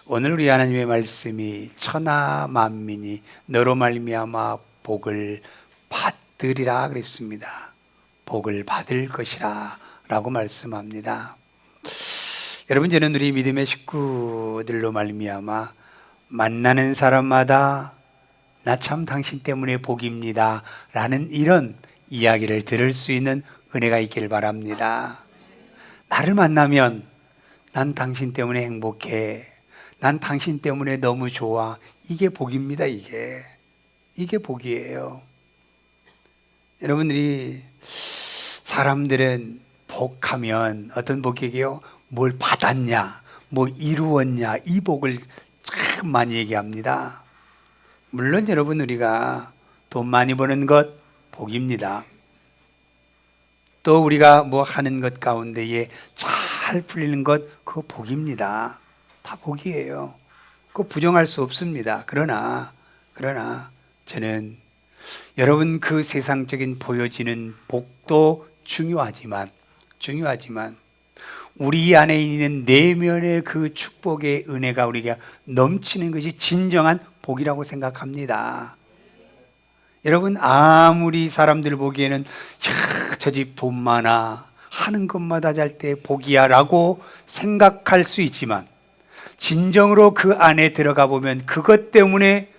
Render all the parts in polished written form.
오늘 우리 하나님의 말씀이 천하 만민이 너로 말미암아 복을 받으리라 그랬습니다. 복을 받을 것이라 라고 말씀합니다. 여러분, 저는 우리 믿음의 식구들로 말미암아 만나는 사람마다 나 참 당신 때문에 복입니다 라는 이런 이야기를 들을 수 있는 은혜가 있기를 바랍니다. 나를 만나면 난 당신 때문에 행복해, 난 당신 때문에 너무 좋아, 이게 복입니다. 이게 복이에요. 여러분들이, 사람들은 복하면 어떤 복이게요? 뭘 받았냐, 뭐 이루었냐, 이 복을 참 많이 얘기합니다. 물론 여러분, 우리가 돈 많이 버는 것 복입니다. 또 우리가 뭐 하는 것 가운데에 잘 풀리는 것, 그거 복입니다. 다 복이에요. 그거 부정할 수 없습니다. 그러나 저는 여러분, 그 세상적인 보여지는 복도 중요하지만 우리 안에 있는 내면의 그 축복의 은혜가 우리가 넘치는 것이 진정한 복이라고 생각합니다. 여러분, 아무리 사람들 보기에는 저 집 돈 많아, 하는 것마다 잘 때 복이야 라고 생각할 수 있지만, 진정으로 그 안에 들어가 보면 그것 때문에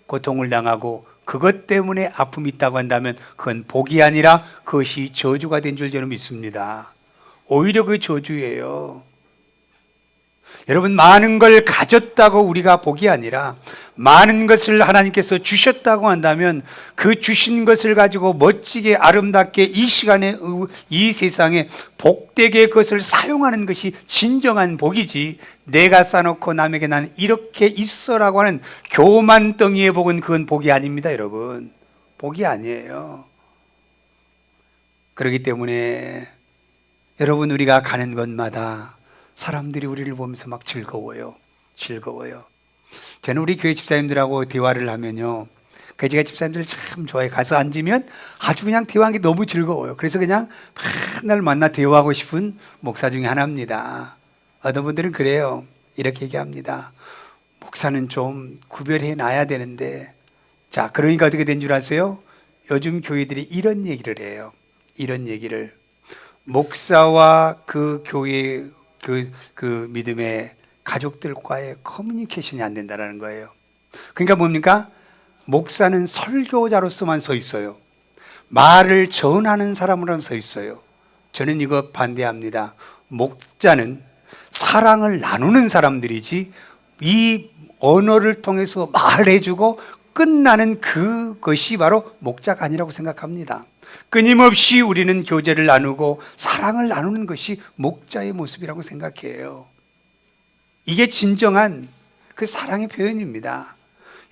고통을 당하고 그것 때문에 아픔이 있다고 한다면 그건 복이 아니라 그것이 저주가 된 줄 저는 믿습니다. 오히려 그 저주예요. 여러분, 많은 걸 가졌다고 우리가 복이 아니라 많은 것을 하나님께서 주셨다고 한다면 그 주신 것을 가지고 멋지게 아름답게 이 시간에, 이 세상에 복되게 그것을 사용하는 것이 진정한 복이지, 내가 쌓아놓고 남에게 나는 이렇게 있어라고 하는 교만덩이의 복은 그건 복이 아닙니다. 여러분, 복이 아니에요. 그렇기 때문에 여러분, 우리가 가는 곳마다 사람들이 우리를 보면서 막 즐거워요. 저는 우리 교회 집사님들하고 대화를 하면요, 제가 집사님들 참 좋아해. 가서 앉으면 아주 그냥 대화하는 게 너무 즐거워요. 그래서 그냥 맨날 만나 대화하고 싶은 목사 중에 하나입니다. 어떤 분들은 그래요. 이렇게 얘기합니다. 목사는 좀 구별해 놔야 되는데. 자, 그러니까 어떻게 된 줄 아세요? 요즘 교회들이 이런 얘기를 해요. 이런 얘기를. 목사와 그 교회 그 믿음의 가족들과의 커뮤니케이션이 안 된다는 거예요. 그러니까 뭡니까? 목사는 설교자로서만 서 있어요. 말을 전하는 사람으로만 서 있어요. 저는 이거 반대합니다. 목자는 사랑을 나누는 사람들이지, 이 언어를 통해서 말해주고 끝나는 그것이 바로 목자가 아니라고 생각합니다. 끊임없이 우리는 교제를 나누고 사랑을 나누는 것이 목자의 모습이라고 생각해요. 이게 진정한 그 사랑의 표현입니다.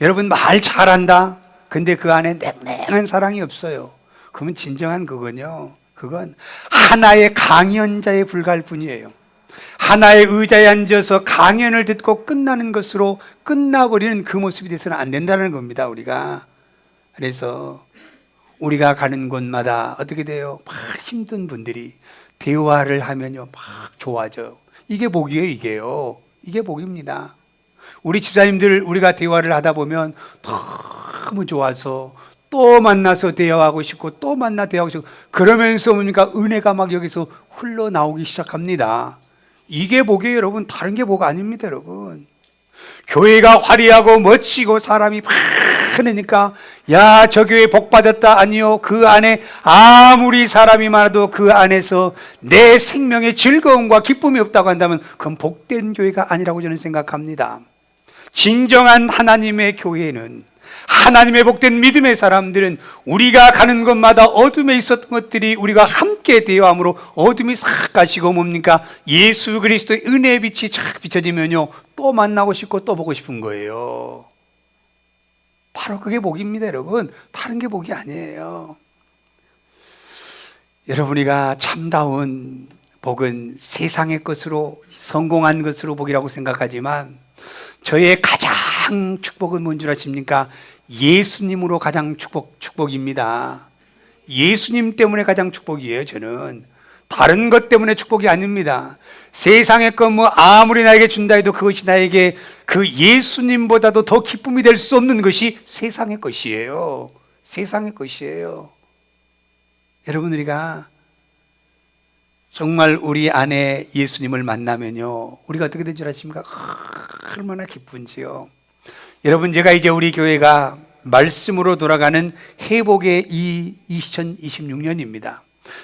여러분, 말 잘한다, 근데 그 안에 냉랭한 사랑이 없어요. 그러면 진정한 그건 하나의 강연자에 불과할 뿐이에요. 하나의 의자에 앉아서 강연을 듣고 끝나는 것으로 끝나버리는 그 모습이 돼서는 안 된다는 겁니다. 우리가. 그래서 우리가 가는 곳마다 어떻게 돼요? 막 힘든 분들이 대화를 하면요, 막 좋아져요. 이게 복이에요. 이게 복입니다. 우리 집사님들, 우리가 대화를 하다 보면 너무 좋아서 또 만나서 대화하고 싶고 또 만나 대화하고 싶고, 그러면서 뭡니까? 은혜가 막 여기서 흘러나오기 시작합니다. 이게 복이에요, 여러분. 다른 게 복 아닙니다, 여러분. 교회가 화려하고 멋지고 사람이 많으니까 야, 저 교회 복 받았다. 아니요, 그 안에 아무리 사람이 많아도 그 안에서 내 생명의 즐거움과 기쁨이 없다고 한다면 그건 복된 교회가 아니라고 저는 생각합니다. 진정한 하나님의 교회는, 하나님의 복된 믿음의 사람들은 우리가 가는 곳마다 어둠에 있었던 것들이 우리가 함께 대화함으로 어둠이 싹 가시고 뭡니까? 예수 그리스도의 은혜의 빛이 쫙 비춰지면요, 또 만나고 싶고 또 보고 싶은 거예요. 바로 그게 복입니다, 여러분. 다른 게 복이 아니에요. 여러분이가 참다운 복은 세상의 것으로, 성공한 것으로 복이라고 생각하지만 저의 가장 축복은 뭔 줄 아십니까? 예수님으로 가장 축복입니다. 예수님 때문에 가장 축복이에요. 저는 다른 것 때문에 축복이 아닙니다. 세상의 것 뭐 아무리 나에게 준다 해도 그것이 나에게 그 예수님보다도 더 기쁨이 될 수 없는 것이 세상의 것이에요. 세상의 것이에요. 여러분, 우리가 정말 우리 안에 예수님을 만나면요, 우리가 어떻게 된 줄 아십니까? 얼마나 기쁜지요. 여러분, 제가 이제 우리 교회가 말씀으로 돌아가는 회복의 2026년입니다.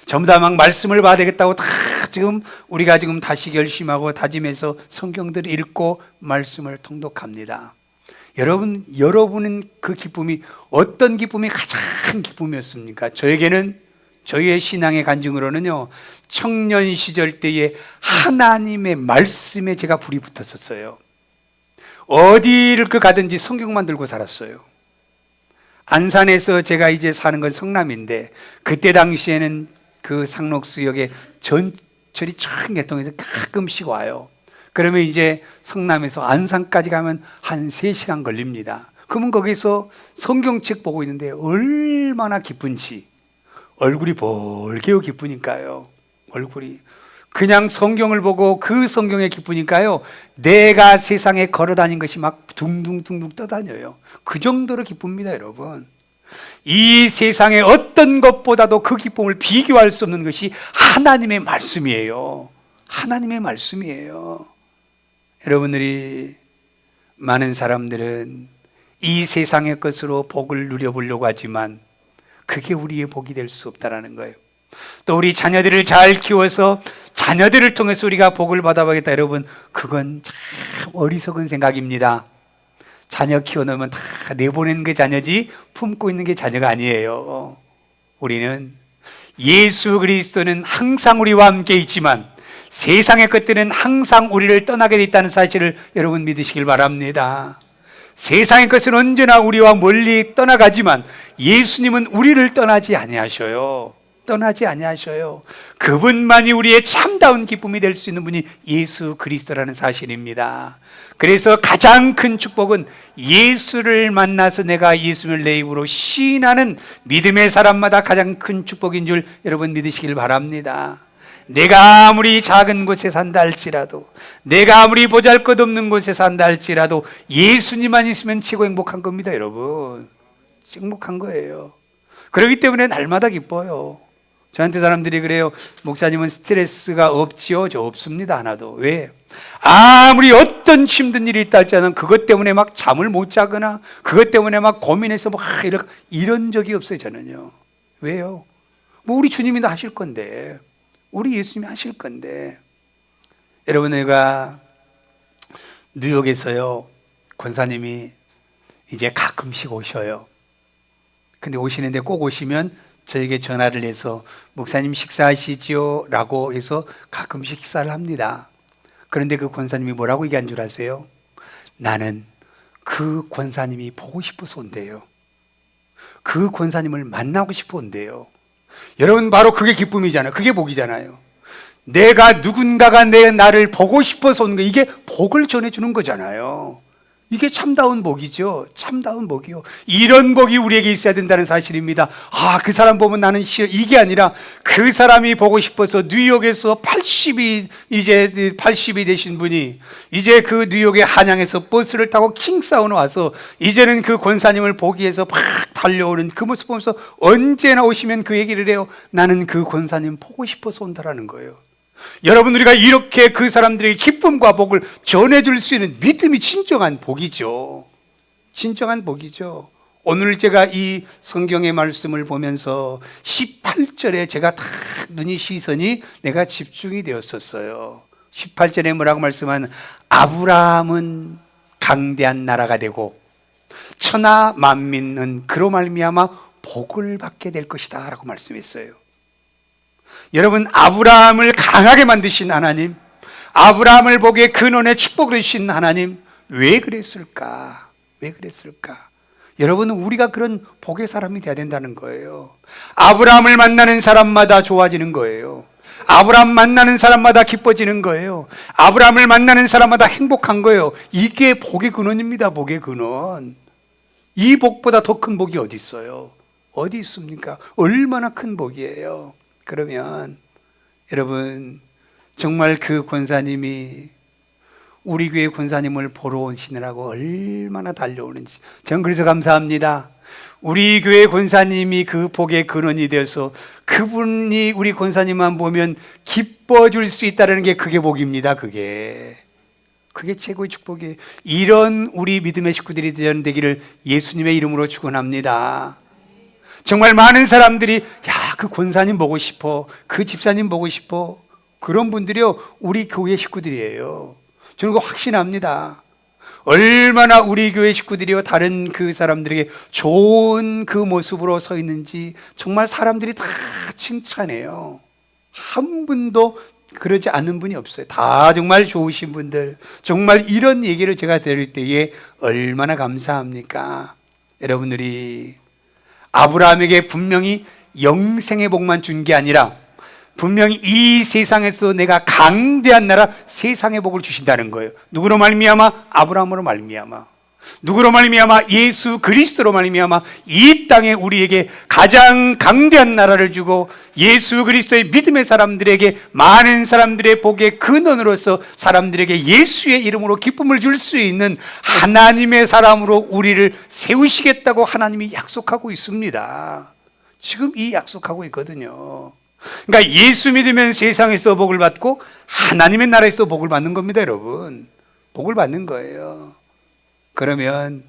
전부 다 막 말씀을 봐야 되겠다고 다 지금 우리가 지금 다시 결심하고 다짐해서 성경들을 읽고 말씀을 통독합니다. 여러분은 그 기쁨이 어떤 기쁨이 가장 기쁨이었습니까? 저에게는 저희의 신앙의 간증으로는요, 청년 시절 때에 하나님의 말씀에 제가 불이 붙었었어요. 어디를 가든지 성경만 들고 살았어요. 안산에서 제가 이제 사는 건 성남인데, 그때 당시에는 그 상록수역에 전철이 쫙 개통해서 가끔씩 와요. 그러면 이제 성남에서 안산까지 가면 한 3시간 걸립니다. 그러면 거기서 성경책 보고 있는데 얼마나 기쁜지, 얼굴이 벌게요 기쁘니까요. 얼굴이 그냥 성경을 보고 그 성경에 기쁘니까요, 내가 세상에 걸어다닌 것이 막 둥둥둥둥 떠다녀요. 그 정도로 기쁩니다. 여러분, 이 세상의 어떤 것보다도 그 기쁨을 비교할 수 없는 것이 하나님의 말씀이에요. 하나님의 말씀이에요. 여러분들이, 많은 사람들은 이 세상의 것으로 복을 누려보려고 하지만 그게 우리의 복이 될 수 없다라는 거예요. 또 우리 자녀들을 잘 키워서 자녀들을 통해서 우리가 복을 받아보겠다. 여러분, 그건 참 어리석은 생각입니다. 자녀 키워놓으면 다 내보내는 게 자녀지 품고 있는 게 자녀가 아니에요. 우리는 예수 그리스도는 항상 우리와 함께 있지만 세상의 것들은 항상 우리를 떠나게 돼 있다는 사실을 여러분 믿으시길 바랍니다. 세상의 것은 언제나 우리와 멀리 떠나가지만 예수님은 우리를 떠나지 아니하셔요. 떠나지 아니하셔요. 그분만이 우리의 참다운 기쁨이 될 수 있는 분이 예수 그리스도라는 사실입니다. 그래서 가장 큰 축복은 예수를 만나서 내가 예수를 내 입으로 시인하는 믿음의 사람마다 가장 큰 축복인 줄 여러분 믿으시길 바랍니다. 내가 아무리 작은 곳에 산다 할지라도, 내가 아무리 보잘것없는 곳에 산다 할지라도 예수님만 있으면 최고 행복한 겁니다. 여러분, 행복한 거예요. 그렇기 때문에 날마다 기뻐요. 저한테 사람들이 그래요. 목사님은 스트레스가 없지요? 저 없습니다. 하나도. 왜? 아무리 어떤 힘든 일이 있다 할지라도 그것 때문에 막 잠을 못 자거나 그것 때문에 막 고민해서 막 이런 적이 없어요. 저는요. 왜요? 뭐 우리 주님이 다 하실 건데, 우리 예수님이 하실 건데. 여러분, 내가 뉴욕에서요, 권사님이 이제 가끔씩 오셔요. 근데 오시는데 꼭 오시면 저에게 전화를 해서 목사님 식사하시지요? 라고 해서 가끔씩 식사를 합니다. 그런데 그 권사님이 뭐라고 얘기한 줄 아세요? 나는 그 권사님이 보고 싶어서 온대요. 그 권사님을 만나고 싶어 온대요. 여러분, 바로 그게 기쁨이잖아요. 그게 복이잖아요. 내가 누군가가 나를 보고 싶어서 오는 거, 이게 복을 전해주는 거잖아요. 이게 참다운 복이죠. 참다운 복이요. 이런 복이 우리에게 있어야 된다는 사실입니다. 그 사람 보면 나는 싫어, 이게 아니라 그 사람이 보고 싶어서 뉴욕에서 80이 되신 분이 이제 그 뉴욕의 한양에서 버스를 타고 킹사우나 와서 이제는 그 권사님을 보기 위해서 막 달려오는 그 모습 보면서 언제나 오시면 그 얘기를 해요. 나는 그 권사님 보고 싶어서 온다라는 거예요. 여러분, 우리가 이렇게 그 사람들에게 기쁨과 복을 전해줄 수 있는 믿음이 진정한 복이죠. 진정한 복이죠. 오늘 제가 이 성경의 말씀을 보면서 18절에 제가 딱 시선이 내가 집중이 되었었어요. 18절에 뭐라고 말씀하는, 아브라함은 강대한 나라가 되고 천하 만민은 그로 말미암아 복을 받게 될 것이다 라고 말씀했어요. 여러분, 아브라함을 강하게 만드신 하나님, 아브라함을 복의 근원의 축복을 주신 하나님, 왜 그랬을까? 왜 그랬을까? 여러분은 우리가 그런 복의 사람이 되어야 된다는 거예요. 아브라함을 만나는 사람마다 좋아지는 거예요. 아브라함 만나는 사람마다 기뻐지는 거예요. 아브라함을 만나는 사람마다 행복한 거예요. 이게 복의 근원입니다. 복의 근원. 이 복보다 더 큰 복이 어디 있어요? 어디 있습니까? 얼마나 큰 복이에요. 그러면 여러분, 정말 그 권사님이 우리 교회 권사님을 보러 오시느라고 얼마나 달려오는지 전 그래서 감사합니다. 우리 교회 권사님이 그 복의 근원이 되어서 그분이 우리 권사님만 보면 기뻐질 수 있다는 게 그게 복입니다. 그게 최고의 축복이에요. 이런 우리 믿음의 식구들이 되기를 예수님의 이름으로 축원합니다. 정말 많은 사람들이 야, 그 권사님 보고 싶어, 그 집사님 보고 싶어, 그런 분들이요 우리 교회 식구들이에요. 저는 그거 확신합니다. 얼마나 우리 교회 식구들이요 다른 그 사람들에게 좋은 그 모습으로 서 있는지 정말 사람들이 다 칭찬해요. 한 분도 그러지 않는 분이 없어요. 다 정말 좋으신 분들, 정말 이런 얘기를 제가 들을 때에 얼마나 감사합니까? 여러분들이 아브라함에게 분명히 영생의 복만 준 게 아니라 분명히 이 세상에서 내가 강대한 나라 세상의 복을 주신다는 거예요. 누구로 말미암아? 아브라함으로 말미암아. 누구로 말미암아? 예수 그리스도로 말미암아 이 땅에 우리에게 가장 강대한 나라를 주고 예수 그리스도의 믿음의 사람들에게 많은 사람들의 복의 근원으로서 사람들에게 예수의 이름으로 기쁨을 줄 수 있는 하나님의 사람으로 우리를 세우시겠다고 하나님이 약속하고 있습니다. 지금 이 약속하고 있거든요. 그러니까 예수 믿으면 세상에서 복을 받고 하나님의 나라에서 복을 받는 겁니다. 여러분, 복을 받는 거예요. 그러면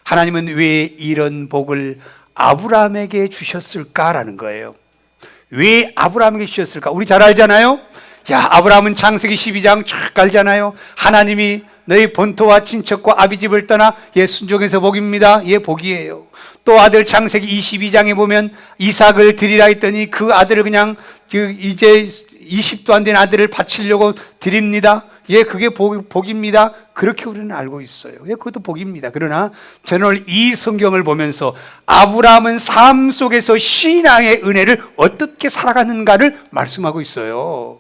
하나님은 왜 이런 복을 아브라함에게 주셨을까라는 거예요. 왜 아브라함에게 주셨을까? 우리 잘 알잖아요. 야, 아브라함은 창세기 12장 쫙 알잖아요. 하나님이 너희 본토와 친척과 아비집을 떠나 순종해서 복입니다. 복이에요. 또 아들 창세기 22장에 보면 이삭을 드리라 했더니 그 아들을 그냥 이제 20도 안 된 아들을 바치려고 드립니다. 그게 복입니다. 그렇게 우리는 알고 있어요. 그것도 복입니다. 그러나 저는 오늘 이 성경을 보면서 아브라함은 삶 속에서 신앙의 은혜를 어떻게 살아가는가를 말씀하고 있어요.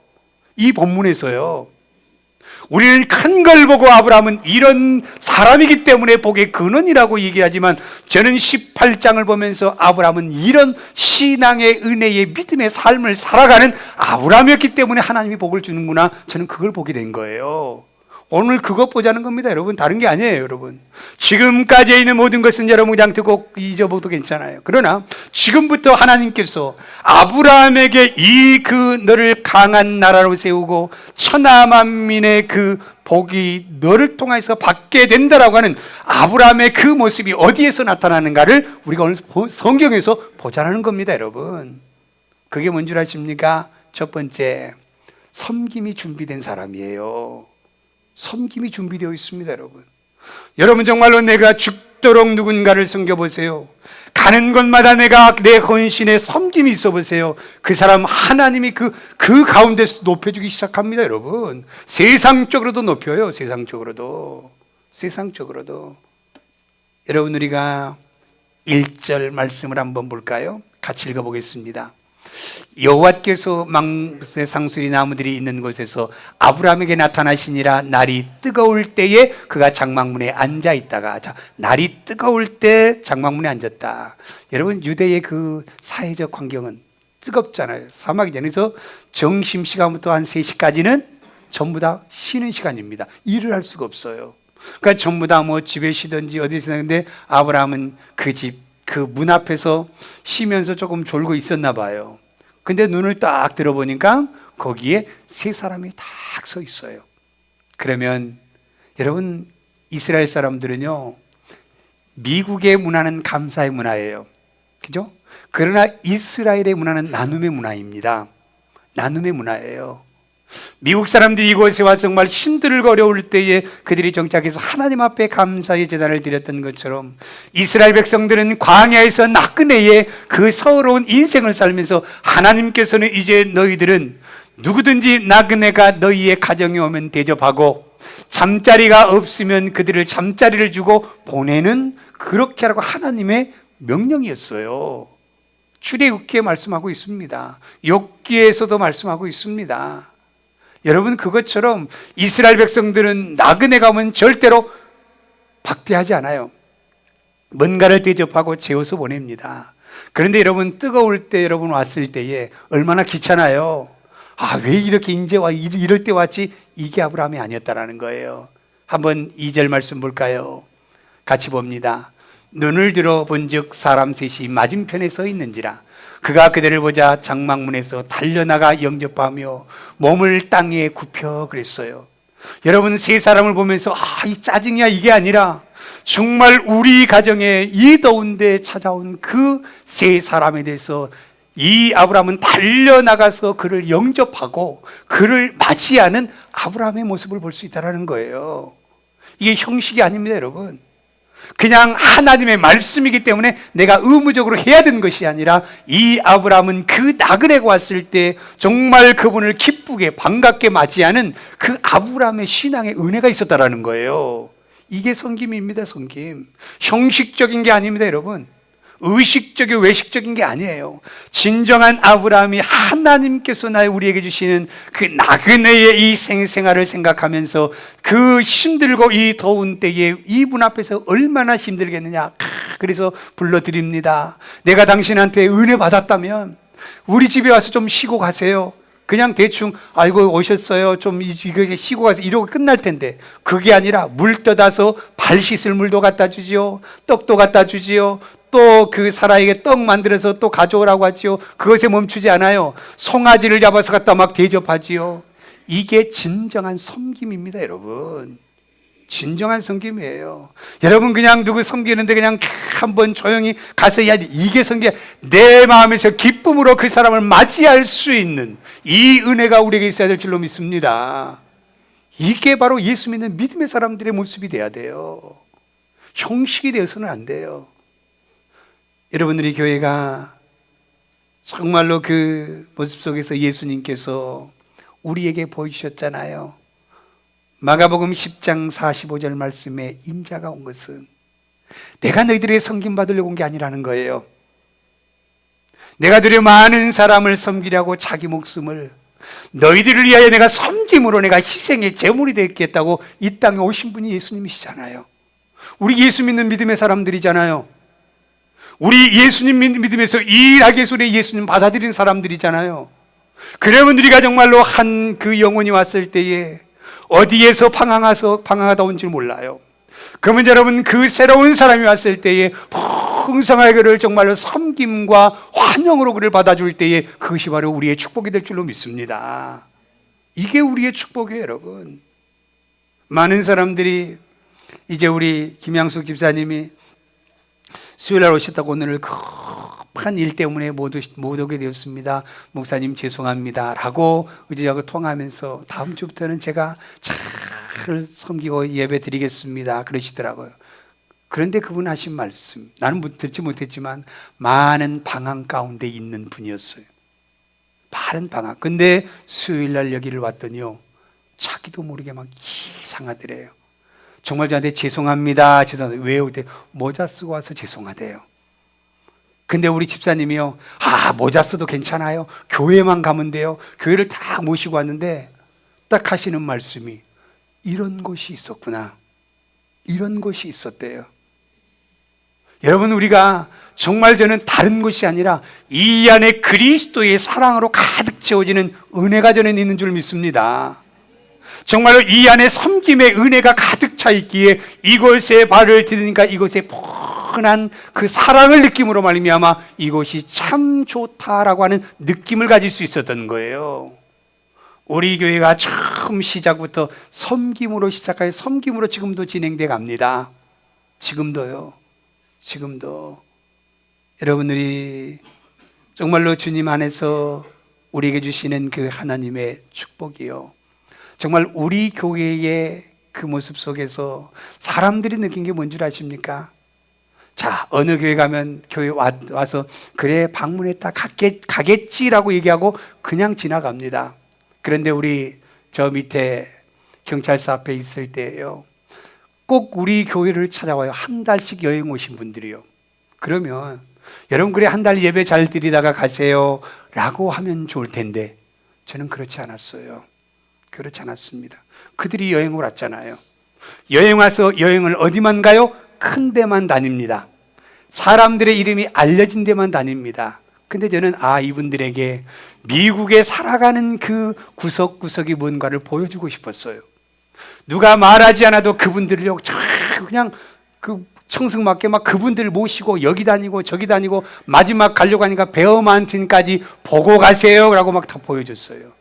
이 본문에서요. 우리는 큰 걸 보고 아브라함은 이런 사람이기 때문에 복의 근원이라고 얘기하지만 저는 18장을 보면서 아브라함은 이런 신앙의 은혜의 믿음의 삶을 살아가는 아브라함이었기 때문에 하나님이 복을 주는구나, 저는 그걸 보게 된 거예요. 오늘 그것 보자는 겁니다. 여러분, 다른 게 아니에요. 여러분, 지금까지 있는 모든 것은 여러분 그냥 듣고 잊어보도 괜찮아요. 그러나 지금부터 하나님께서 아브라함에게 너를 강한 나라로 세우고 천하만민의 그 복이 너를 통해서 받게 된다라고 하는 아브라함의 그 모습이 어디에서 나타나는가를 우리가 오늘 성경에서 보자는 겁니다. 여러분, 그게 뭔 줄 아십니까? 첫 번째, 섬김이 준비된 사람이에요. 섬김이 준비되어 있습니다. 여러분 정말로 내가 죽도록 누군가를 섬겨보세요. 가는 곳마다 내가 내 헌신에 섬김이 있어 보세요. 그 사람 하나님이 그 가운데서 높여주기 시작합니다. 여러분, 세상적으로도 높여요. 세상적으로도. 여러분, 우리가 1절 말씀을 한번 볼까요? 같이 읽어보겠습니다. 여호와께서 망대 상수리 나무들이 있는 곳에서 아브라함에게 나타나시니라. 날이 뜨거울 때에 그가 장막문에 앉아 있다가, 날이 뜨거울 때 장막문에 앉았다. 여러분, 유대의 그 사회적 환경은 뜨겁잖아요. 사막이잖아요. 그래서 점심시간부터 한 3시까지는 전부 다 쉬는 시간입니다. 일을 할 수가 없어요. 그러니까 전부 다 집에 쉬든지 어디서 쉬는데 아브라함은 그 집 그 문 앞에서 쉬면서 조금 졸고 있었나 봐요. 근데 눈을 딱 들어보니까 거기에 3사람이 딱 서 있어요. 그러면 여러분, 이스라엘 사람들은요, 미국의 문화는 감사의 문화예요. 그죠? 그러나 이스라엘의 문화는 나눔의 문화입니다. 나눔의 문화예요. 미국 사람들이 이곳에 와서 정말 힘들고 어려울 때에 그들이 정착해서 하나님 앞에 감사의 제단을 드렸던 것처럼 이스라엘 백성들은 광야에서 나그네의 그 서러운 인생을 살면서 하나님께서는 이제 너희들은 누구든지 나그네가 너희의 가정에 오면 대접하고 잠자리가 없으면 그들을 잠자리를 주고 보내는, 그렇게 하라고 하나님의 명령이었어요. 출애굽기에 말씀하고 있습니다. 욥기에서도 말씀하고 있습니다. 여러분, 그것처럼 이스라엘 백성들은 나그네 가면 절대로 박대하지 않아요. 뭔가를 대접하고 재워서 보냅니다. 그런데 여러분, 뜨거울 때 여러분 왔을 때에 얼마나 귀찮아요. 아, 왜 이렇게 이제 이럴 때 왔지? 이게 아브라함이 아니었다라는 거예요. 한번 2절 말씀 볼까요? 같이 봅니다. 눈을 들어 본즉 사람 셋이 맞은편에 서 있는지라 그가 그들을 보자 장막문에서 달려나가 영접하며 몸을 땅에 굽혀 그랬어요. 여러분, 세 사람을 보면서 이 짜증이야 이게 아니라 정말 우리 가정에 이 더운데 찾아온 그 세 사람에 대해서 이 아브라함은 달려나가서 그를 영접하고 그를 맞이하는 아브라함의 모습을 볼 수 있다는 거예요. 이게 형식이 아닙니다, 여러분. 그냥 하나님의 말씀이기 때문에 내가 의무적으로 해야 되는 것이 아니라 이 아브라함은 그 나그네가 왔을 때 정말 그분을 기쁘게 반갑게 맞이하는 그 아브라함의 신앙의 은혜가 있었다라는 거예요. 이게 섬김입니다, 섬김. 형식적인 게 아닙니다, 여러분. 의식적이고 외식적인 게 아니에요. 진정한 아브라함이 하나님께서 우리에게 주시는 그 나그네의 이 생생활을 생각하면서 그 힘들고 이 더운 때에 이분 앞에서 얼마나 힘들겠느냐. 그래서 불러드립니다. 내가 당신한테 은혜 받았다면 우리 집에 와서 좀 쉬고 가세요. 그냥 대충 아이고 오셨어요 좀 이거 쉬고 가서 이러고 끝날 텐데 그게 아니라 물 떠다서 발 씻을 물도 갖다 주지요. 떡도 갖다 주지요. 또 그 사라에게 떡 만들어서 또 가져오라고 하지요. 그것에 멈추지 않아요. 송아지를 잡아서 갖다 막 대접하지요. 이게 진정한 섬김입니다, 여러분. 진정한 섬김이에요. 여러분, 그냥 누구 섬기는데 그냥 한번 조용히 가서 해야지. 이게 섬김. 내 마음에서 기쁨으로 그 사람을 맞이할 수 있는 이 은혜가 우리에게 있어야 될 줄로 믿습니다. 이게 바로 예수 믿는 믿음의 사람들의 모습이 돼야 돼요. 형식이 되어서는 안 돼요. 여러분들이 교회가 정말로 그 모습 속에서 예수님께서 우리에게 보여주셨잖아요. 마가복음 10장 45절 말씀에 인자가 온 것은 내가 너희들의 섬김 받으려고 온 게 아니라는 거예요. 내가 들여 많은 사람을 섬기려고 자기 목숨을 너희들을 위하여 내가 섬김으로 내가 희생의 제물이 되겠다고 이 땅에 오신 분이 예수님이시잖아요. 우리 예수 믿는 믿음의 사람들이잖아요. 우리 예수님 믿음에서 일하게 소리 예수님 받아들인 사람들이잖아요. 그러면 우리가 정말로 한 그 영혼이 왔을 때에 어디에서 방황하다 온지 몰라요. 그러면 여러분, 그 새로운 사람이 왔을 때에 풍성하게 그를 정말로 섬김과 환영으로 그를 받아줄 때에 그것이 바로 우리의 축복이 될 줄로 믿습니다. 이게 우리의 축복이에요, 여러분. 많은 사람들이 이제 우리 김양숙 집사님이 수요일날 오셨다고 오늘 급한 일 때문에 못 오게 되었습니다. 목사님 죄송합니다 라고 의지하고 통하면서 다음 주부터는 제가 잘 섬기고 예배 드리겠습니다 그러시더라고요. 그런데 그분 하신 말씀, 나는 듣지 못했지만 많은 방황 가운데 있는 분이었어요. 많은 방황. 근데 수요일날 여기를 왔더니요, 자기도 모르게 막 이상하더래요. 정말 저한테 죄송합니다. 왜요? 그때 모자 쓰고 와서 죄송하대요. 근데 우리 집사님이요, 모자 써도 괜찮아요. 교회만 가면 돼요. 교회를 다 모시고 왔는데 딱 하시는 말씀이 이런 곳이 있었구나. 이런 곳이 있었대요. 여러분, 우리가 정말 저는 다른 것이 아니라 이 안에 그리스도의 사랑으로 가득 채워지는 은혜가 저는 있는 줄 믿습니다. 정말로 이 안에 섬김의 은혜가 가득 차 있기에 이곳에 발을 디디니까 이곳에 포근한 그 사랑을 느낌으로 말미암아 이곳이 참 좋다라고 하는 느낌을 가질 수 있었던 거예요. 우리 교회가 처음 시작부터 섬김으로 시작하여 섬김으로 지금도 진행돼 갑니다. 지금도 여러분들이 정말로 주님 안에서 우리에게 주시는 그 하나님의 축복이요, 정말 우리 교회의 그 모습 속에서 사람들이 느낀 게 뭔 줄 아십니까? 자, 어느 교회 가면 교회 와서 그래 방문했다 가겠지라고 얘기하고 그냥 지나갑니다. 그런데 우리 저 밑에 경찰서 앞에 있을 때요, 꼭 우리 교회를 찾아와요. 한 달씩 여행 오신 분들이요. 그러면 여러분, 그래 한 달 예배 잘 드리다가 가세요 라고 하면 좋을 텐데 저는 그렇지 않았어요. 그렇지 않았습니다. 그들이 여행을 왔잖아요. 여행 와서 여행을 어디만 가요? 큰 데만 다닙니다. 사람들의 이름이 알려진 데만 다닙니다. 근데 저는 이분들에게 미국에 살아가는 그 구석구석이 뭔가를 보여주고 싶었어요. 누가 말하지 않아도 그분들을 그냥 그 청승맞게 막 그분들을 모시고 여기 다니고 저기 다니고 마지막 가려고 하니까 베어마운틴까지 보고 가세요라고 막 다 보여줬어요.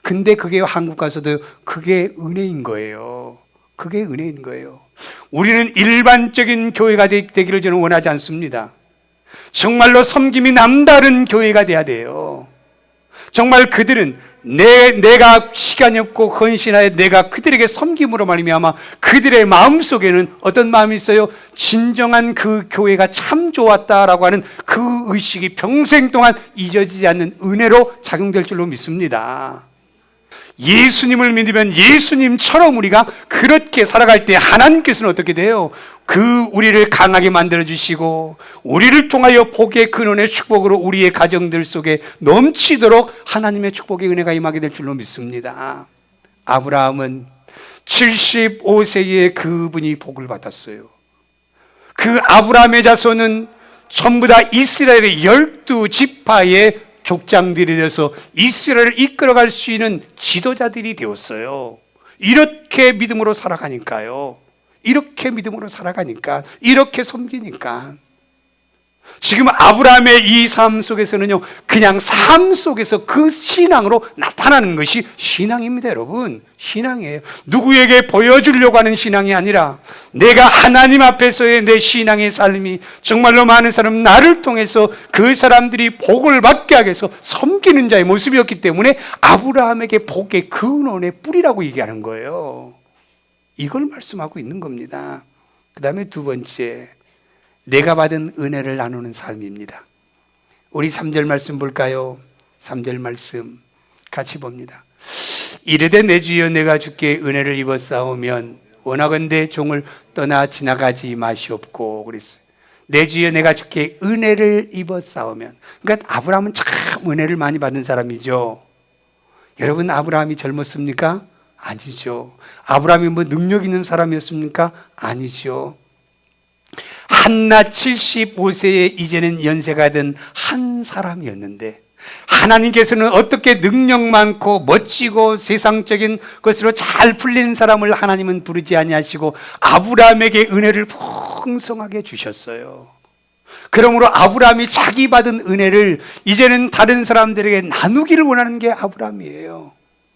근데 그게 한국 가서도 그게 은혜인 거예요. 그게 은혜인 거예요. 우리는 일반적인 교회가 되기를 저는 원하지 않습니다. 정말로 섬김이 남다른 교회가 돼야 돼요. 정말 그들은 내가 시간이 없고 헌신하여 내가 그들에게 섬김으로 말미암아 그들의 마음속에는 어떤 마음이 있어요? 진정한 그 교회가 참 좋았다라고 하는 그 의식이 평생 동안 잊어지지 않는 은혜로 작용될 줄로 믿습니다. 예수님을 믿으면 예수님처럼 우리가 그렇게 살아갈 때 하나님께서는 어떻게 돼요? 우리를 강하게 만들어주시고 우리를 통하여 복의 근원의 축복으로 우리의 가정들 속에 넘치도록 하나님의 축복의 은혜가 임하게 될 줄로 믿습니다. 아브라함은 75세에 그분이 복을 받았어요. 그 아브라함의 자손은 전부 다 이스라엘의 12지파의 족장들이 되어서 이스라엘을 이끌어갈 수 있는 지도자들이 되었어요. 이렇게 믿음으로 살아가니까요. 이렇게 믿음으로 살아가니까, 이렇게 섬기니까. 지금 아브라함의 이 삶 속에서는요, 그냥 삶 속에서 그 신앙으로 나타나는 것이 신앙입니다, 여러분. 신앙이에요. 누구에게 보여주려고 하는 신앙이 아니라 내가 하나님 앞에서의 내 신앙의 삶이 정말로 많은 사람, 나를 통해서 그 사람들이 복을 받게 하기 위해서 섬기는 자의 모습이었기 때문에 아브라함에게 복의 근원의 뿌리라고 얘기하는 거예요. 이걸 말씀하고 있는 겁니다. 그 다음에 두 번째, 내가 받은 은혜를 나누는 삶입니다. 우리 3절 말씀 볼까요? 3절 말씀 같이 봅니다. 이르되 내 주여 내가 주께 은혜를 입었사오면 원하건대 종을 떠나 지나가지 마시옵고 그랬어요. 내 주여 내가 주께 은혜를 입었사오면, 그러니까 아브라함은 참 은혜를 많이 받은 사람이죠. 여러분, 아브라함이 젊었습니까? 아니죠. 아브라함이 뭐 능력 있는 사람이었습니까? 아니죠. 한낱 75세에 이제는 연세가 든 한 사람이었는데 하나님께서는 어떻게 능력 많고 멋지고 세상적인 것으로 잘 풀린 사람을 하나님은 부르지 아니하시고 아브라함에게 은혜를 풍성하게 주셨어요. 그러므로 아브라함이 자기 받은 은혜를 이제는 다른 사람들에게 나누기를 원하는 게 아브라함이에요.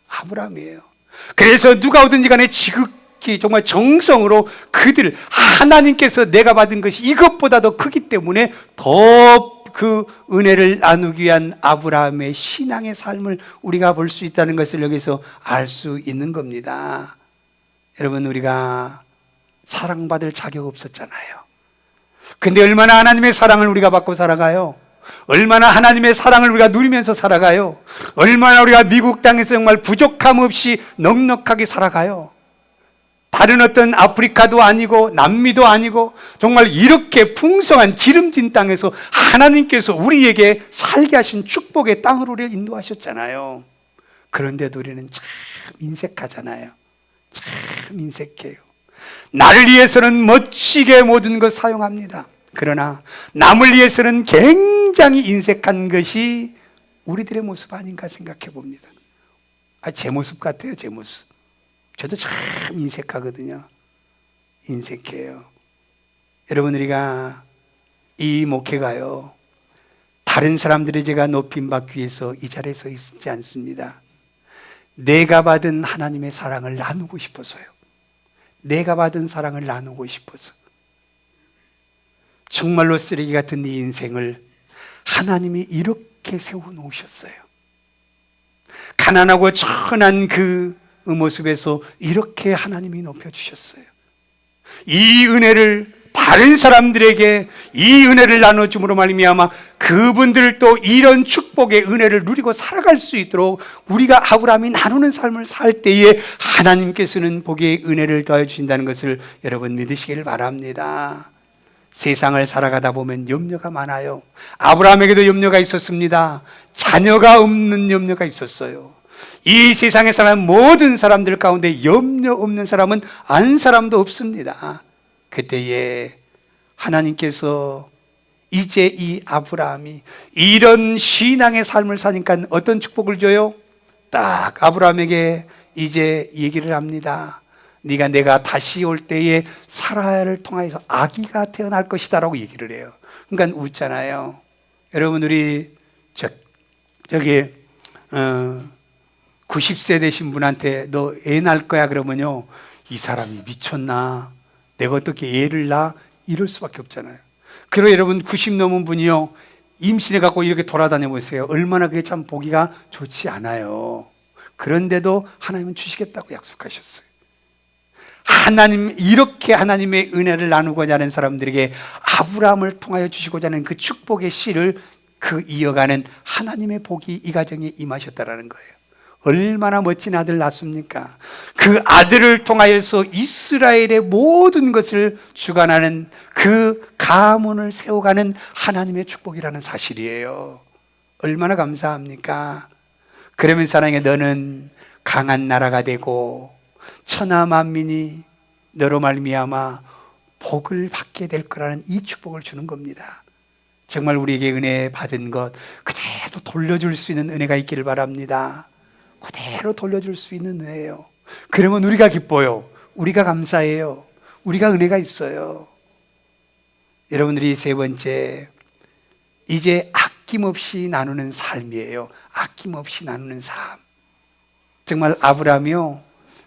아브라함이에요. 그래서 누가 오든지 간에 지극히 정말 정성으로 그들, 하나님께서 내가 받은 것이 이것보다 더 크기 때문에 더 그 은혜를 나누기 위한 아브라함의 신앙의 삶을 우리가 볼 수 있다는 것을 여기서 알 수 있는 겁니다. 여러분, 우리가 사랑받을 자격 없었잖아요. 근데 얼마나 하나님의 사랑을 우리가 받고 살아가요? 얼마나 하나님의 사랑을 우리가 누리면서 살아가요? 얼마나 우리가 미국 땅에서 정말 부족함 없이 넉넉하게 살아가요? 다른 어떤 아프리카도 아니고 남미도 아니고 정말 이렇게 풍성한 기름진 땅에서 하나님께서 우리에게 살게 하신 축복의 땅으로 우리를 인도하셨잖아요. 그런데도 우리는 참 인색하잖아요. 참 인색해요. 나를 위해서는 멋지게 모든 것 사용합니다. 그러나 남을 위해서는 굉장히 인색한 것이 우리들의 모습 아닌가 생각해 봅니다. 제 모습 같아요, 제 모습. 저도 참 인색하거든요. 인색해요. 여러분, 우리가 이 목회가요, 다른 사람들의 제가 높임 받기 위해서 이 자리에 서 있지 않습니다. 내가 받은 하나님의 사랑을 나누고 싶어서요. 내가 받은 사랑을 나누고 싶어서. 정말로 쓰레기 같은 이 인생을 하나님이 이렇게 세워놓으셨어요. 가난하고 천한 그 모습에서 이렇게 하나님이 높여주셨어요. 이 은혜를 다른 사람들에게 이 은혜를 나눠줌으로 말미암아 그분들 또 이런 축복의 은혜를 누리고 살아갈 수 있도록 우리가 아브라함이 나누는 삶을 살 때에 하나님께서는 복의 은혜를 더해 주신다는 것을 여러분 믿으시기를 바랍니다. 세상을 살아가다 보면 염려가 많아요. 아브라함에게도 염려가 있었습니다. 자녀가 없는 염려가 있었어요. 이 세상에 사는 모든 사람들 가운데 염려 없는 사람은 한 사람도 없습니다. 그때에 하나님께서 이제 이 아브라함이 이런 신앙의 삶을 사니까 어떤 축복을 줘요? 딱 아브라함에게 이제 얘기를 합니다. 네가 내가 다시 올 때에 사라를 통하여서 아기가 태어날 것이다 라고 얘기를 해요. 그러니까 웃잖아요. 여러분, 우리 저기 90세 되신 분한테 너 애 낳을 거야 그러면요, 이 사람이 미쳤나? 내가 어떻게 애를 낳아? 이럴 수밖에 없잖아요. 그리고 여러분, 90 넘은 분이요, 임신해 갖고 이렇게 돌아다녀 보세요. 얼마나 그게 참 보기가 좋지 않아요. 그런데도 하나님은 주시겠다고 약속하셨어요. 하나님, 이렇게 하나님의 은혜를 나누고자 하는 사람들에게 아브라함을 통하여 주시고자 하는 그 축복의 씨를 이어가는 하나님의 복이 이 가정에 임하셨다라는 거예요. 얼마나 멋진 아들 낳습니까? 그 아들을 통하여서 이스라엘의 모든 것을 주관하는 그 가문을 세워가는 하나님의 축복이라는 사실이에요. 얼마나 감사합니까? 그러면서 하나님께 너는 강한 나라가 되고 천하 만민이 너로 말미암아 복을 받게 될 거라는 이 축복을 주는 겁니다. 정말 우리에게 은혜 받은 것 그대로 돌려줄 수 있는 은혜가 있기를 바랍니다. 그대로 돌려줄 수 있는 은혜예요. 그러면 우리가 기뻐요. 우리가 감사해요. 우리가 은혜가 있어요. 여러분들이 세 번째, 이제 아낌없이 나누는 삶이에요. 아낌없이 나누는 삶. 정말 아브라함이요,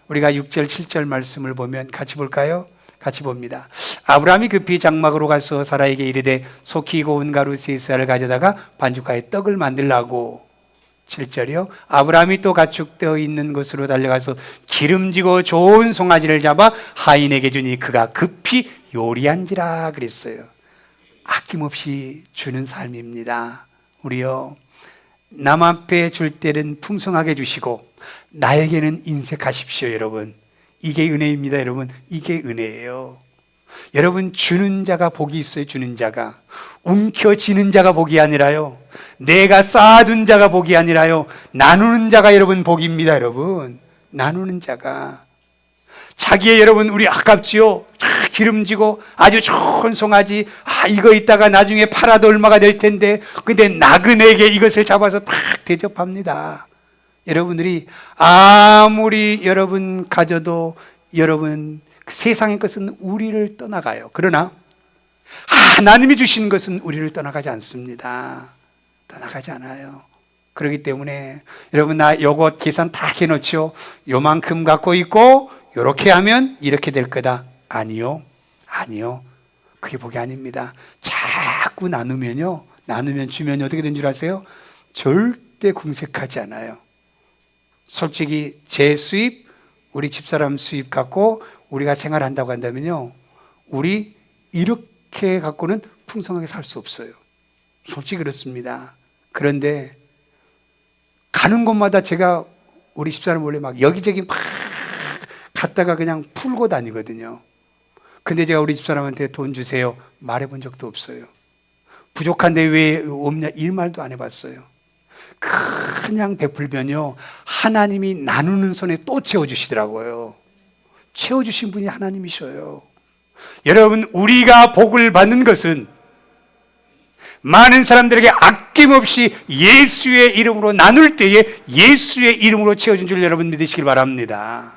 우리가 6절 7절 말씀을 보면 같이 볼까요? 같이 봅니다. 아브라함이 급히 장막으로 가서 사라에게 이르되 속히 익어 온 가루 세 쌀을 가져다가 반죽하여 떡을 만들라고. 7절이요. 아브라함이 또 가축되어 있는 곳으로 달려가서 기름지고 좋은 송아지를 잡아 하인에게 주니 그가 급히 요리한지라 그랬어요. 아낌없이 주는 삶입니다. 우리요, 남 앞에 줄 때는 풍성하게 주시고 나에게는 인색하십시오. 여러분, 이게 은혜입니다. 여러분, 이게 은혜예요. 여러분, 주는 자가 복이 있어요. 주는 자가. 움켜쥐는 자가 복이 아니라요, 내가 쌓아둔 자가 복이 아니라요, 나누는 자가 여러분 복입니다. 여러분, 나누는 자가. 자기의 여러분, 우리 아깝지요? 기름지고 아주 좋은 송아지, 이거 있다가 나중에 팔아도 얼마가 될 텐데, 근데 나그네에게 이것을 잡아서 딱 대접합니다. 여러분들이 아무리 여러분 가져도 여러분 세상의 것은 우리를 떠나가요. 그러나 하나님이 주신 것은 우리를 떠나가지 않습니다. 떠나가지 않아요. 그렇기 때문에 여러분, 나 요거 계산 다 해놓죠. 요만큼 갖고 있고 요렇게 하면 이렇게 될 거다. 아니요, 아니요, 그게 복이 아닙니다. 자꾸 나누면요, 나누면 주면 어떻게 된 줄 아세요? 절대 궁색하지 않아요. 솔직히 제 수입, 우리 집사람 수입 갖고 우리가 생활한다고 한다면요, 우리 이렇게 갖고는 풍성하게 살 수 없어요. 솔직히 그렇습니다. 그런데 가는 곳마다 제가 우리 집사람 원래 막 여기저기 막 갔다가 그냥 풀고 다니거든요. 근데 제가 우리 집사람한테 돈 주세요 말해본 적도 없어요. 부족한데 왜 없냐 이 말도 안 해봤어요. 그냥 베풀면요, 하나님이 나누는 손에 또 채워주시더라고요. 채워주신 분이 하나님이셔요. 여러분, 우리가 복을 받는 것은 많은 사람들에게 아낌없이 예수의 이름으로 나눌 때에 예수의 이름으로 채워진 줄 여러분 믿으시길 바랍니다.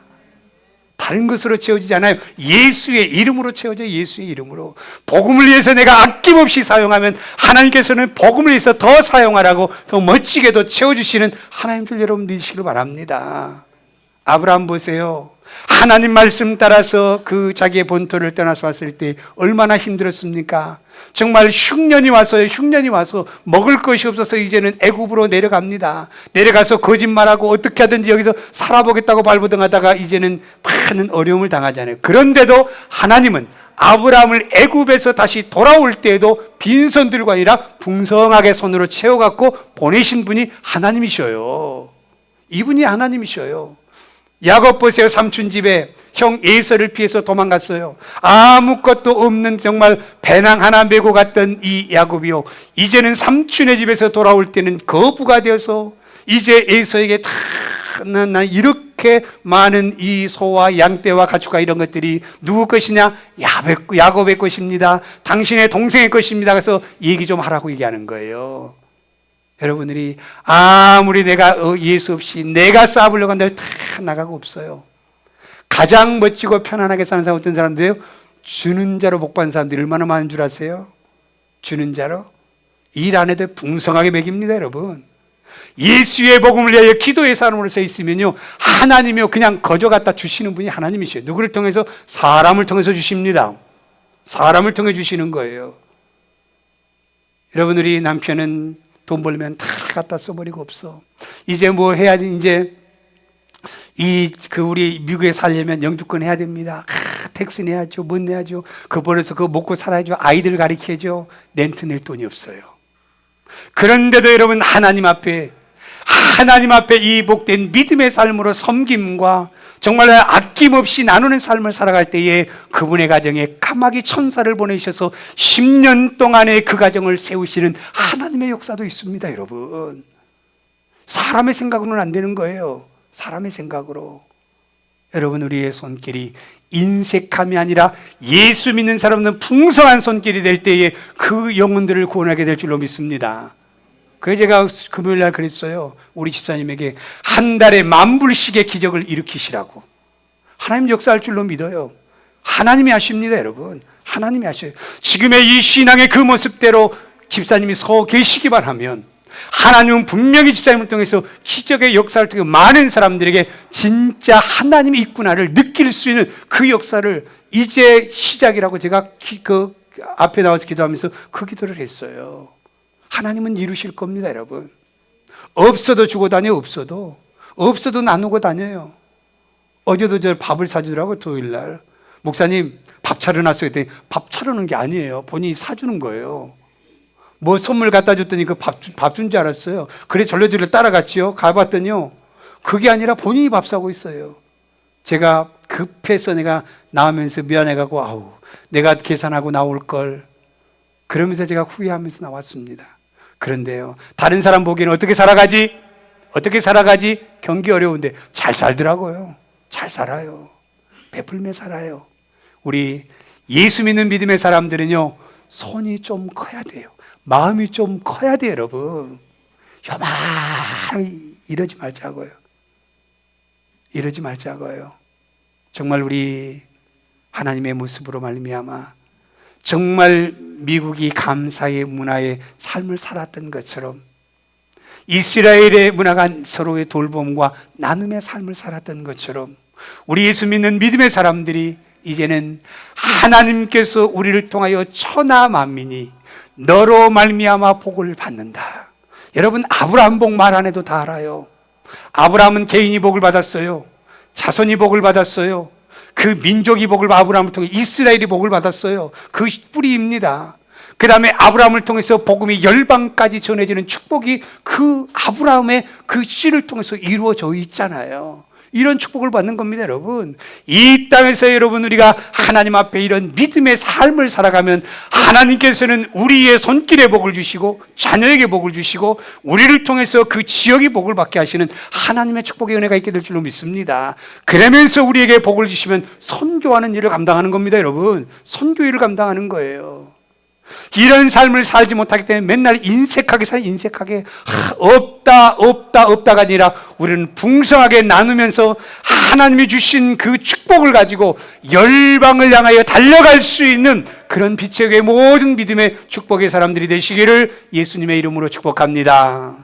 다른 것으로 채워지지 않아요. 예수의 이름으로 채워져요. 예수의 이름으로. 복음을 위해서 내가 아낌없이 사용하면 하나님께서는 복음을 위해서 더 사용하라고 더 멋지게도 채워주시는 하나님 줄 여러분 믿으시길 바랍니다. 아브라함 보세요. 하나님 말씀 따라서 그 자기의 본토를 떠나서 왔을 때 얼마나 힘들었습니까? 정말 흉년이 와서 먹을 것이 없어서 이제는 애굽으로 내려갑니다. 내려가서 거짓말하고 어떻게 하든지 여기서 살아보겠다고 발버둥하다가 이제는 많은 어려움을 당하잖아요. 그런데도 하나님은 아브라함을 애굽에서 다시 돌아올 때에도 빈손들과 아니라 풍성하게 손으로 채워갖고 보내신 분이 하나님이셔요. 이분이 하나님이셔요. 야곱 보세요. 삼촌 집에 형 에서를 피해서 도망갔어요. 아무것도 없는 정말 배낭 하나 메고 갔던 이 야곱이요, 이제는 삼촌의 집에서 돌아올 때는 거부가 되어서 이제 에서에게 다 나 이렇게 이렇게 많은 이 소와 양떼와 가축과 이런 것들이 누구 것이냐? 야곱의 것입니다. 당신의 동생의 것입니다. 그래서 얘기 좀 하라고 얘기하는 거예요. 여러분들이 아무리 내가 예수 없이 내가 쌓아보려고 한들 다 나가고 없어요. 가장 멋지고 편안하게 사는 사람 어떤 사람들이에요? 주는 자로 복받는 사람들이 얼마나 많은 줄 아세요? 주는 자로 일 안 해도 풍성하게 먹입니다. 여러분, 예수의 복음을 위하여 기도의 사람으로 서 있으면요, 하나님이요 그냥 거저 갖다 주시는 분이 하나님이시에요. 누구를 통해서? 사람을 통해서 주십니다. 사람을 통해 주시는 거예요. 여러분, 우리 남편은 돈 벌면 다 갖다 써버리고 없어. 이제 뭐 해야 돼? 이제 우리 미국에 살려면 영주권 해야 됩니다. 텍스 내야죠. 못 내야죠. 그거 벌어서 그거 먹고 살아야죠. 아이들 가르쳐야죠. 렌트 낼 돈이 없어요. 그런데도 여러분, 하나님 앞에 이 복된 믿음의 삶으로 섬김과 정말 아낌없이 나누는 삶을 살아갈 때에 그분의 가정에 까마귀 천사를 보내셔서 10년 동안의 그 가정을 세우시는 하나님의 역사도 있습니다. 여러분, 사람의 생각으로는 안 되는 거예요. 사람의 생각으로. 여러분, 우리의 손길이 인색함이 아니라 예수 믿는 사람은 풍성한 손길이 될 때에 그 영혼들을 구원하게 될 줄로 믿습니다. 그래서 제가 금요일 날 그랬어요. 우리 집사님에게 한 달에 10,000불씩의 기적을 일으키시라고. 하나님 역사할 줄로 믿어요. 하나님이 하십니다. 여러분, 하나님이 하셔요. 지금의 이 신앙의 그 모습대로 집사님이 서 계시기만 하면 하나님은 분명히 집사님을 통해서 기적의 역사를 통해 많은 사람들에게 진짜 하나님이 있구나를 느낄 수 있는 그 역사를 이제 시작이라고 제가 그 앞에 나와서 기도하면서 그 기도를 했어요. 하나님은 이루실 겁니다. 여러분, 없어도 주고 다녀요. 없어도 나누고 다녀요. 어제도 저 밥을 사주더라고. 토요일날 목사님 밥 차려놨어요 했더니 밥 차려놓은 게 아니에요. 본인이 사주는 거예요. 뭐 선물 갖다 줬더니 그 밥 준 줄 알았어요. 그래 전래줄을 따라갔지요. 가봤더니요, 그게 아니라 본인이 밥 사고 있어요. 제가 급해서 내가 나오면서 미안해가고 아우 내가 계산하고 나올 걸, 그러면서 제가 후회하면서 나왔습니다. 그런데요, 다른 사람 보기에는 어떻게 살아가지? 경기 어려운데 잘 살더라고요. 잘 살아요. 베풀며 살아요. 우리 예수 믿는 믿음의 사람들은요, 손이 좀 커야 돼요. 마음이 좀 커야 돼요. 여러분, 요만하게 이러지 말자고요. 정말 우리 하나님의 모습으로 말미암아 정말 미국이 감사의 문화의 삶을 살았던 것처럼 이스라엘의 문화가 서로의 돌봄과 나눔의 삶을 살았던 것처럼 우리 예수 믿는 믿음의 사람들이 이제는 하나님께서 우리를 통하여 천하 만민이 너로 말미암아 복을 받는다. 여러분, 아브라함 복 말 안 해도 다 알아요. 아브라함은 개인이 복을 받았어요. 자손이 복을 받았어요. 그 민족이 복을 아브라함을 통해 이스라엘이 복을 받았어요. 그 뿌리입니다. 그 다음에 아브라함을 통해서 복음이 열방까지 전해지는 축복이 그 아브라함의 그 씨를 통해서 이루어져 있잖아요. 이런 축복을 받는 겁니다. 여러분, 이 땅에서 여러분 우리가 하나님 앞에 이런 믿음의 삶을 살아가면 하나님께서는 우리의 손길에 복을 주시고 자녀에게 복을 주시고 우리를 통해서 그 지역이 복을 받게 하시는 하나님의 축복의 은혜가 있게 될 줄로 믿습니다. 그러면서 우리에게 복을 주시면 선교하는 일을 감당하는 겁니다. 여러분, 선교 일을 감당하는 거예요. 이런 삶을 살지 못하기 때문에 맨날 인색하게 살아요. 인색하게 없다가 아니라 우리는 풍성하게 나누면서 하나님이 주신 그 축복을 가지고 열방을 향하여 달려갈 수 있는 그런 빛의 교회 모든 믿음의 축복의 사람들이 되시기를 예수님의 이름으로 축복합니다.